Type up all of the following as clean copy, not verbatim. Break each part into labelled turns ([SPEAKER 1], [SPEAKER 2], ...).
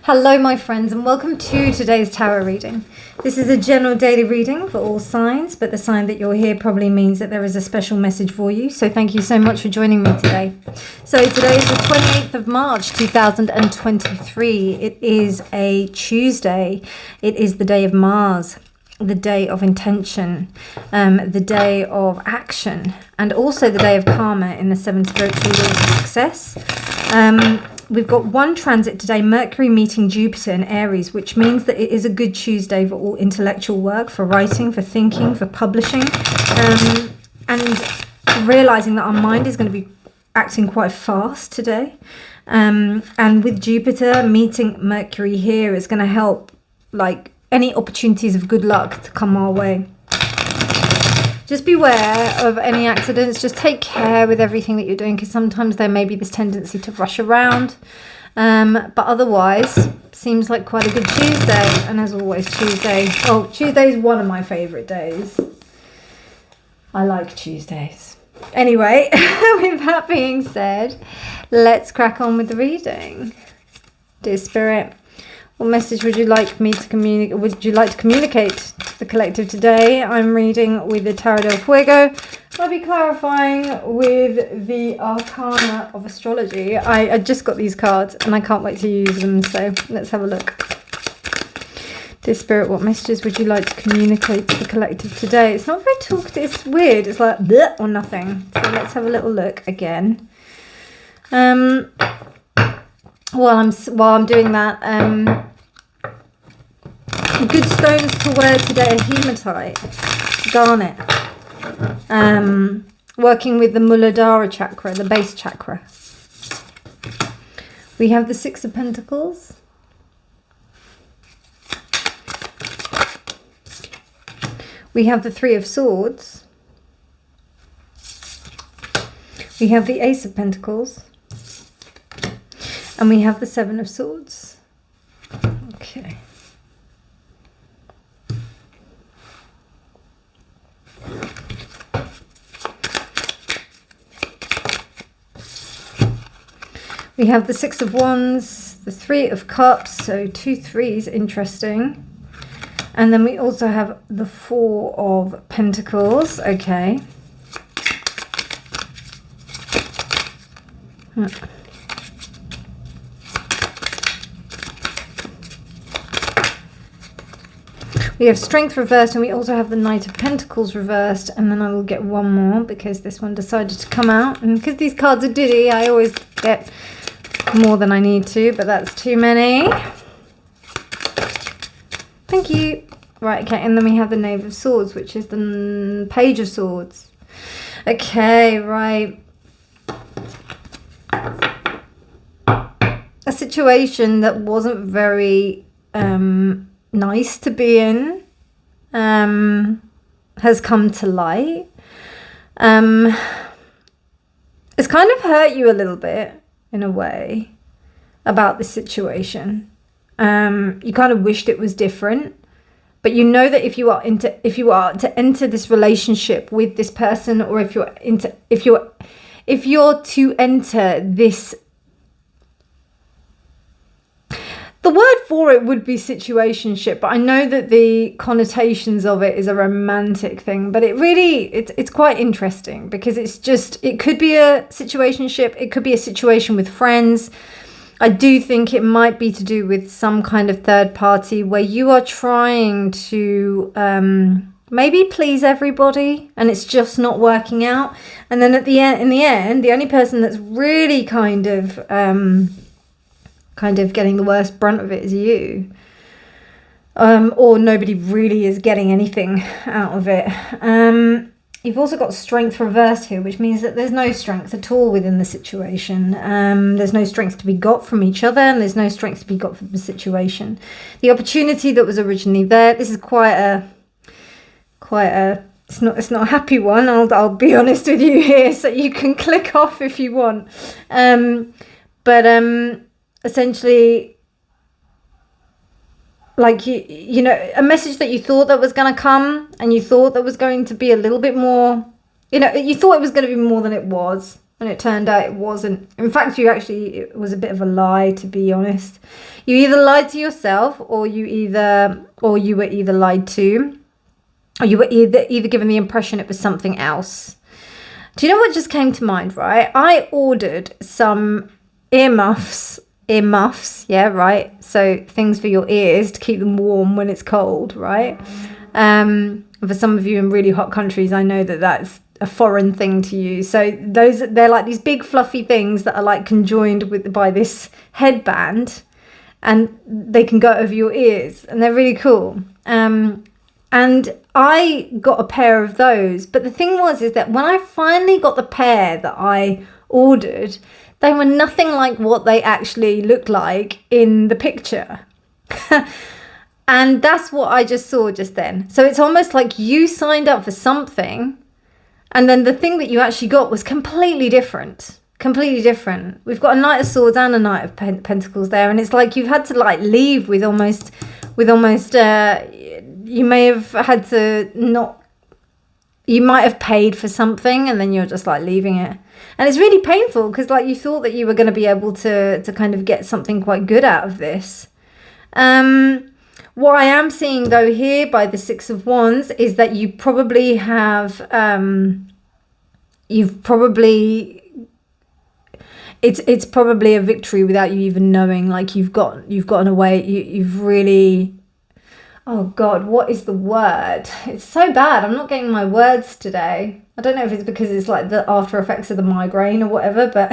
[SPEAKER 1] Hello my friends and welcome to today's tarot reading. This is a general daily reading for all signs, but the sign that you're here probably means that there is a special message for you. So thank you so much for joining me today. So today is the 28th of March 2023. It is a Tuesday. It is the day of Mars, the day of intention, the day of action, and also the day of karma in the 7 spiritual laws of success. We've got one transit today, Mercury meeting Jupiter in Aries, which means that it is a good Tuesday for all intellectual work, for writing, for thinking, for publishing, and realizing that our mind is going to be acting quite fast today. And with Jupiter meeting Mercury here, it's going to help like any opportunities of good luck to come our way. Just beware of any accidents. Just take care with everything that you're doing, because sometimes there may be this tendency to rush around. But otherwise, seems like quite a good Tuesday. And as always, Tuesday is one of my favourite days. I like Tuesdays. Anyway, with that being said, let's crack on with the reading. Dear Spirit, what message would you like me to communicate? Would you like to communicate to the collective today? I'm reading with the Tarot del Fuego. I'll be clarifying with the Arcana of Astrology. I just got these cards and I can't wait to use them. So let's have a look. Dear Spirit, what messages would you like to communicate to the collective today? It's not very talkative. It's weird. It's like bleh or nothing. So let's have a little look again. While I'm doing that, good stones to wear today: hematite, garnet. Working with the Muladhara chakra, the base chakra. We have the Six of Pentacles. We have the Three of Swords. We have the Ace of Pentacles. And we have the Seven of Swords. Okay. We have the Six of Wands, the Three of Cups, so 2 3s, interesting. And then we also have the Four of Pentacles, okay. We have Strength reversed, and we also have the Knight of Pentacles reversed, and then I will get one more because this one decided to come out. And because these cards are diddy, I always get more than I need to, but that's too many. Thank you. Right, okay, and then we have the Knave of Swords, which is the Page of Swords. Okay, right. A situation that wasn't very nice to be in has come to light. It's kind of hurt you a little bit in a way about this situation. You kind of wished it was different, but you know that if you are to enter this relationship with this person, or if you're to enter this, the word for it would be situationship, but I know that the connotations of it is a romantic thing, but it's quite interesting because it could be a situationship, it could be a situation with friends. I do think it might be to do with some kind of third party where you are trying to maybe please everybody and it's just not working out. And then in the end, the only person that's really kind of getting the worst brunt of it is you. Or nobody really is getting anything out of it. You've also got Strength reversed here, which means that there's no strength at all within the situation. There's no strength to be got from each other, and there's no strength to be got from the situation. The opportunity that was originally there, this is quite a it's not a happy one. I'll be honest with you here, so you can click off if you want. Essentially, like you know, a message that you thought that was going to come, and you thought that was going to be a little bit more, you know, you thought it was going to be more than it was. And it turned out it wasn't. In fact, it was a bit of a lie, to be honest. You either lied to yourself, or you were either lied to, or you were either given the impression it was something else. Do you know what just came to mind, right? I ordered some earmuffs, yeah, right? So things for your ears to keep them warm when it's cold, right? For some of you in really hot countries, I know that that's a foreign thing to you. So they're like these big fluffy things that are like conjoined by this headband, and they can go over your ears, and they're really cool. And I got a pair of those, but the thing is that when I finally got the pair that I ordered, they were nothing like what they actually looked like in the picture. And that's what I just saw just then. So it's almost like you signed up for something, and then the thing that you actually got was completely different. Completely different. We've got a Knight of Swords and a Knight of Pentacles there, and it's like you've had to like leave with almost you may have had to not, you might have paid for something and then you're just like leaving it. And it's really painful because like you thought that you were going to be able to kind of get something quite good out of this. What I am seeing though here by the Six of Wands is that you probably have, it's probably a victory without you even knowing. Like you've gotten away. You've really, oh God, what is the word? It's so bad. I'm not getting my words today. I don't know if it's because it's like the after effects of the migraine or whatever, but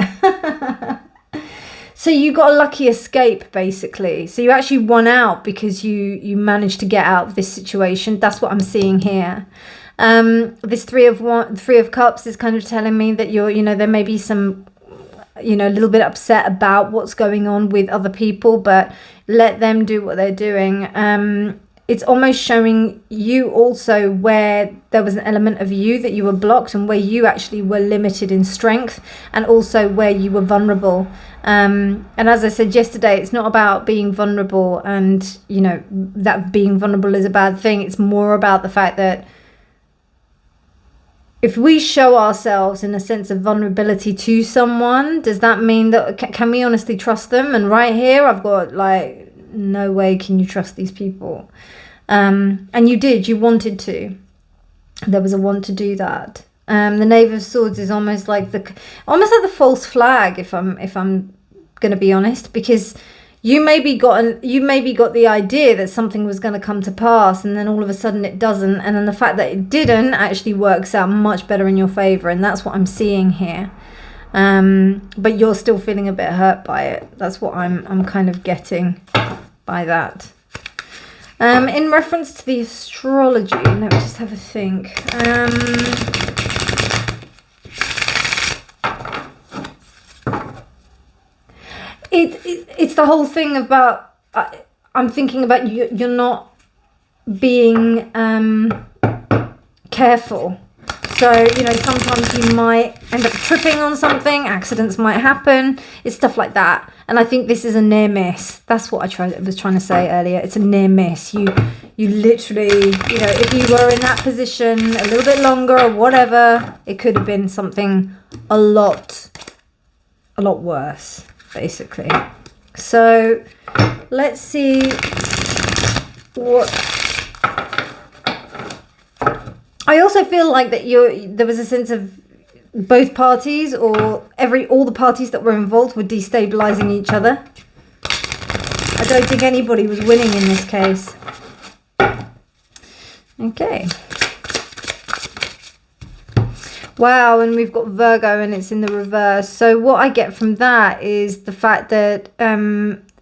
[SPEAKER 1] so you got a lucky escape basically. So you actually won out because you managed to get out of this situation. That's what I'm seeing here. This Three of Cups is kind of telling me that there may be some, a little bit upset about what's going on with other people, but let them do what they're doing. It's almost showing you also where there was an element of you that you were blocked and where you actually were limited in strength, and also where you were vulnerable. And as I said yesterday, it's not about being vulnerable and, that being vulnerable is a bad thing. It's more about the fact that if we show ourselves in a sense of vulnerability to someone, does that mean that, can we honestly trust them? And right here, I've got like, no way can you trust these people. And you did, you wanted to. There was a want to do that. The Knave of Swords is almost like the false flag, if I'm going to be honest, because you maybe got the idea that something was going to come to pass, and then all of a sudden it doesn't, and then the fact that it didn't actually works out much better in your favor, and that's what I'm seeing here. But you're still feeling a bit hurt by it. That's what I'm kind of getting by that. In reference to the astrology, let me just have a think. It's the whole thing about, I'm thinking about you're not being careful. So, sometimes you might end up tripping on something, accidents might happen, it's stuff like that. And I think this is a near miss. That's what I was trying to say earlier. It's a near miss. You literally, if you were in that position a little bit longer or whatever, it could have been something a lot worse, basically. So, let's see what... I also feel like that there was a sense of both parties, or all the parties that were involved were destabilizing each other. I don't think anybody was winning in this case. Okay. Wow, and we've got Virgo and it's in the reverse. So what I get from that is the fact that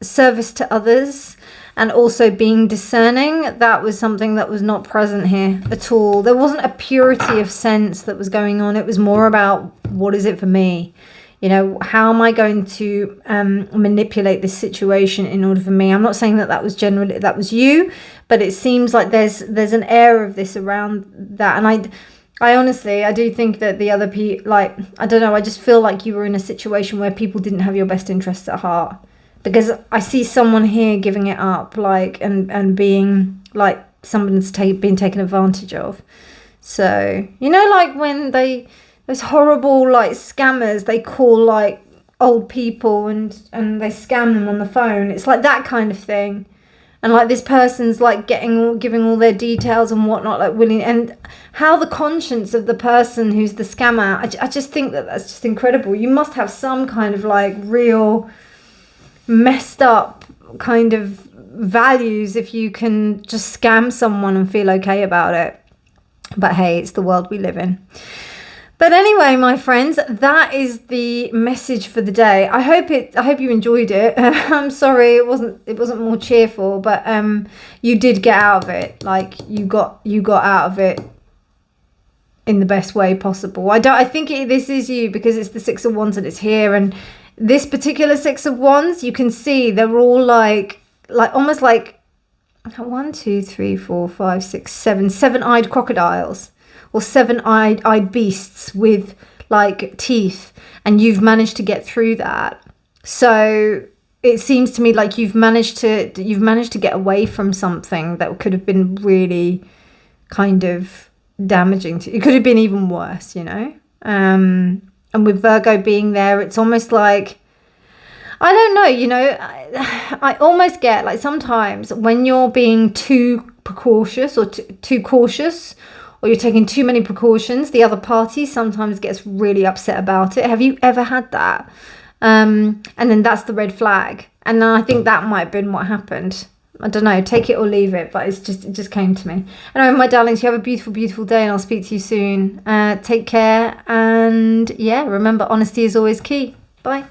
[SPEAKER 1] service to others and also being discerning, that was something that was not present here at all. There wasn't a purity of sense that was going on. It was more about, what is it for me? How am I going to manipulate this situation in order for me? I'm not saying that that was you, but it seems like there's an air of this around that. And I honestly, I do think that the other people, I don't know, I just feel like you were in a situation where people didn't have your best interests at heart. Because I see someone here giving it up, and being like someone's being taken advantage of. So, like when they those horrible like scammers. They call like old people and they scam them on the phone. It's like that kind of thing. And like this person's like giving all their details and whatnot, like willing, and how the conscience of the person who's the scammer, I just think that's just incredible. You must have some kind of like real messed up kind of values if you can just scam someone and feel okay about it. But hey, it's the world we live in. But anyway, my friends, that is the message for the day. I hope you enjoyed it. I'm sorry it wasn't more cheerful, but you did get out of it. Like you got out of it in the best way possible. I think this is you, because it's the Six of Wands and it's here, and this particular Six of Wands, you can see they're all like almost like 1, 2, 3, 4, 5, 6, 7 seven-eyed crocodiles. Or seven-eyed beasts with like teeth, and you've managed to get through that. So it seems to me like you've managed to get away from something that could have been really kind of damaging to you. It could have been even worse, you know. And with Virgo being there, it's almost like, I don't know, you know, I almost get like sometimes when you're being too precautious or too cautious, or you're taking too many precautions, the other party sometimes gets really upset about it. Have you ever had that? And then that's the red flag. And then I think that might have been what happened. I don't know, take it or leave it, but it just came to me. Anyway, my darlings, you have a beautiful, beautiful day, and I'll speak to you soon. Take care, and yeah, remember, honesty is always key. Bye.